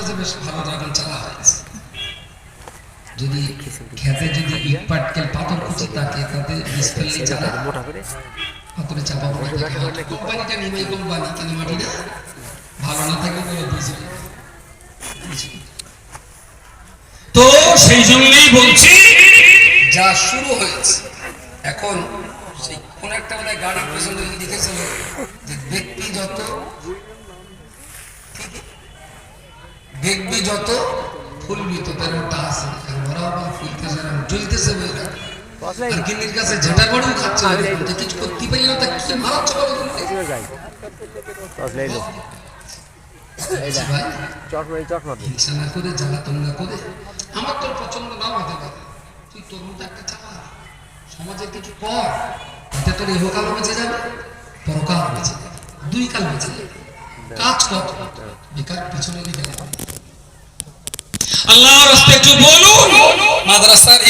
হয়েছে, বেশ ভালো ড্রাগন চারা হয়েছে। যদি খেতে যদি ইট পাটকেল পাথর কুচি থাকে, তাতে বীজ ফেললে চারা পাথরে চাপা পড়ে থাকে। কোম্পানিটা নিমাই কোম্পানি, কিন্তু মাটিটা ভালো না থাকলে বীজ তো সেই জন্যই বলছি যা শুরু হয়েছে এখন, সেই কোন একটা বোধ হয় গাড়ির পেছনে লিখেছিল যে দেখবি যত ফুলবি তো তার ওটা আছে, ওরা আবার ফুলতেছে না, জ্বলতেছে বইরা। আর গিন্নির কাছে যেটা গরম খাচ্ছে কিছু করতে পারলে না, তা কি মারাচ্ছে বলো হিংসা না করে, জ্বালাতন না করে। আমার তোর পছন্দ নাও হতে পারে, তুই তোর মতো একটা চালা, সমাজের কিছু কর, এতে তোর ইহকালও বেঁচে যাবে, পরকাল বেঁচে যাবে, দুই কাল বেঁচে যাবে। কাজ কর, বেকার পিছনে দিকে আল্লাহর রাস্তায় একটু বলুন মাদ্রাসার